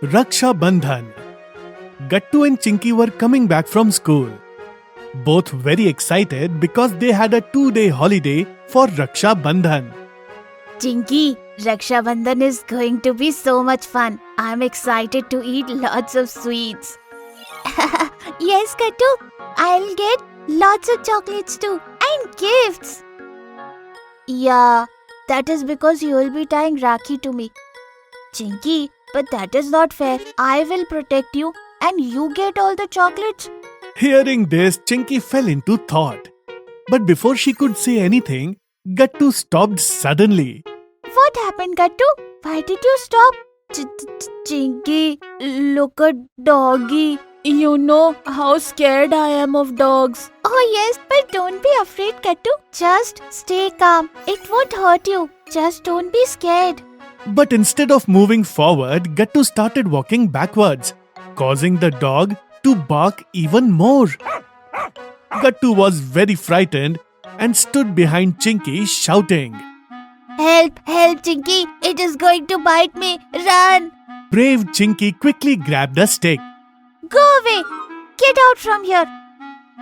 Raksha Bandhan. Gattu and Chinky were coming back from school. Both very excited because they had a 2-day holiday for Raksha Bandhan. Chinky, Raksha Bandhan is going to be so much fun. I'm excited to eat lots of sweets. Yes, Gattu. I'll get lots of chocolates too and gifts. Yeah, that is because you will be tying Rakhi to me. Chinky, but that is not fair. I will protect you and you get all the chocolates. Hearing this, Chinky fell into thought. But before she could say anything, Gattu stopped suddenly. What happened, Gattu? Why did you stop? Chinky, look at doggy. You know how scared I am of dogs. Oh yes, but don't be afraid, Gattu. Just stay calm. It won't hurt you. Just don't be scared. But instead of moving forward, Gattu started walking backwards, causing the dog to bark even more. Gattu was very frightened and stood behind Chinky shouting. Help, help, Chinky. It is going to bite me. Run. Brave Chinky quickly grabbed a stick. Go away. Get out from here.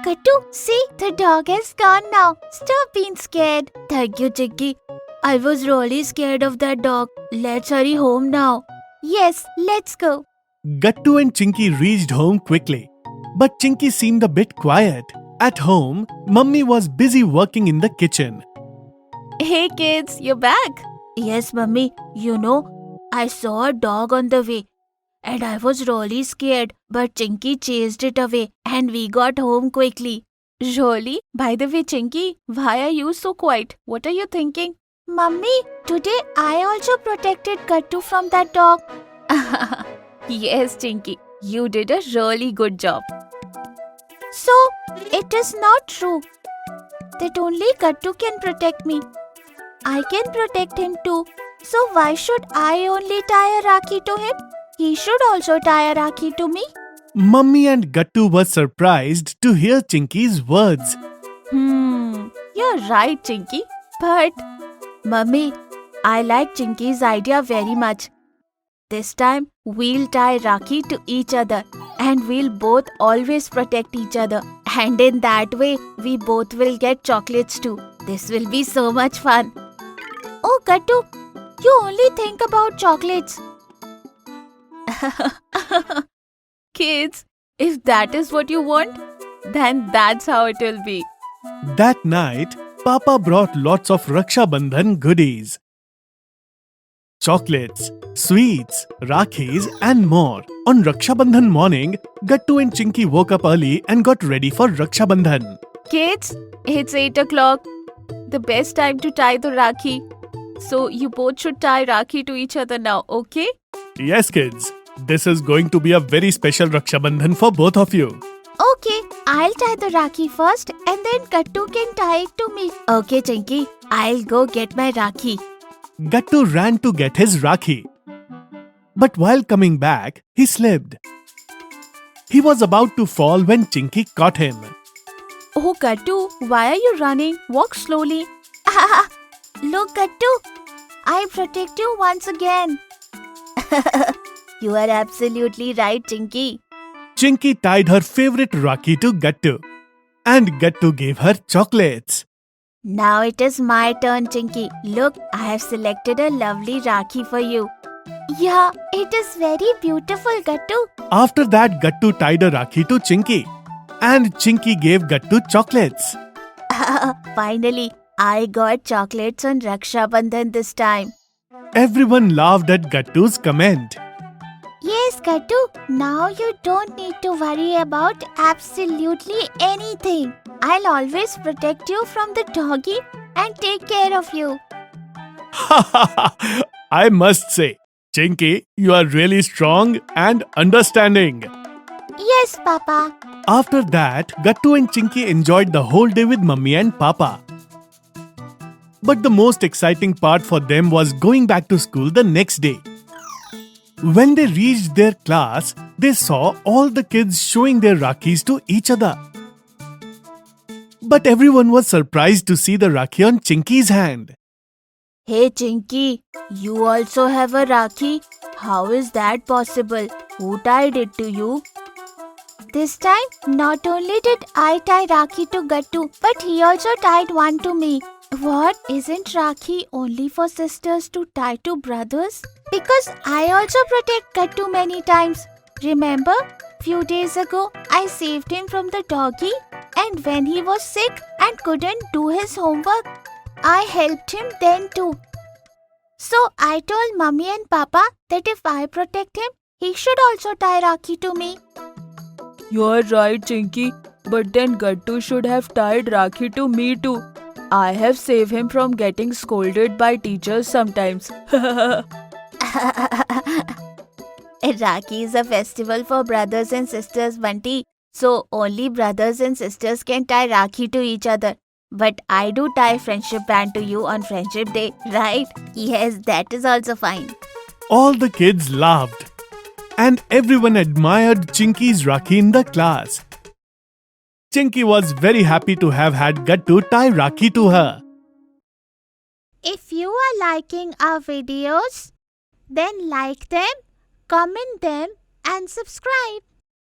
Gattu, see, the dog is gone now. Stop being scared. Thank you, Chinky. I was really scared of that dog. Let's hurry home now. Yes, let's go. Gattu and Chinky reached home quickly. But Chinky seemed a bit quiet. At home, Mummy was busy working in the kitchen. Hey kids, you're back. Yes, Mummy. You know, I saw a dog on the way. And I was really scared, but Chinky chased it away and we got home quickly. Really? By the way, Chinky, why are you so quiet? What are you thinking? Mummy, today I also protected Gattu from that dog. Yes, Chinky, you did a really good job. So, it is not true that only Gattu can protect me. I can protect him too. So why should I only tie a Rakhi to him? He should also tie a Rakhi to me. Mummy and Gattu were surprised to hear Chinky's words. You're right, Chinky. But, Mummy, I like Chinky's idea very much. This time, we'll tie Rakhi to each other and we'll both always protect each other. And in that way, we both will get chocolates too. This will be so much fun. Oh, Gattu, you only think about chocolates. Kids, if that is what you want, then that's how it will be. That night, Papa brought lots of Raksha Bandhan goodies. Chocolates, sweets, rakhis and more. On Raksha Bandhan morning, Gattu and Chinky woke up early and got ready for Raksha Bandhan. Kids, it's 8 o'clock. The best time to tie the Rakhi. So you both should tie Rakhi to each other now, okay? Yes, kids. This is going to be a very special Raksha Bandhan for both of you. Okay, I'll tie the Rakhi first and then Gattu can tie it to me. Okay, Chinky, I'll go get my Rakhi. Gattu ran to get his Rakhi. But while coming back, he slipped. He was about to fall when Chinky caught him. Oh, Gattu, why are you running? Walk slowly. Look, Gattu, I protect you once again. You are absolutely right, Chinky. Chinky tied her favorite Rakhi to Gattu. And Gattu gave her chocolates. Now it is my turn, Chinky. Look, I have selected a lovely Rakhi for you. Yeah, it is very beautiful, Gattu. After that, Gattu tied a Rakhi to Chinky. And Chinky gave Gattu chocolates. Finally, I got chocolates on Raksha Bandhan this time. Everyone laughed at Gattu's comment. Yes, Gattu. Now you don't need to worry about absolutely anything. I'll always protect you from the doggy and take care of you. I must say, Chinky, you are really strong and understanding. Yes, Papa. After that, Gattu and Chinky enjoyed the whole day with Mummy and Papa. But the most exciting part for them was going back to school the next day. When they reached their class, they saw all the kids showing their Rakhis to each other. But everyone was surprised to see the Rakhi on Chinky's hand. Hey Chinky, you also have a Rakhi? How is that possible? Who tied it to you? This time, not only did I tie Rakhi to Gattu, but he also tied one to me. What? Isn't Rakhi only for sisters to tie to brothers? Because I also protect Gattu many times. Remember? Few days ago, I saved him from the doggy, and when he was sick and couldn't do his homework, I helped him then too. So I told Mummy and Papa that if I protect him, he should also tie Rakhi to me. You're right, Chinky. But then Gattu should have tied Rakhi to me too. I have saved him from getting scolded by teachers sometimes. Rakhi is a festival for brothers and sisters, Bunty. So only brothers and sisters can tie Rakhi to each other. But I do tie friendship band to you on Friendship Day, right? Yes, that is also fine. All the kids laughed. And everyone admired Chinky's Rakhi in the class. Chinky was very happy to have had Gattu tie Rakhi to her. If you are liking our videos, then like them, comment them and subscribe.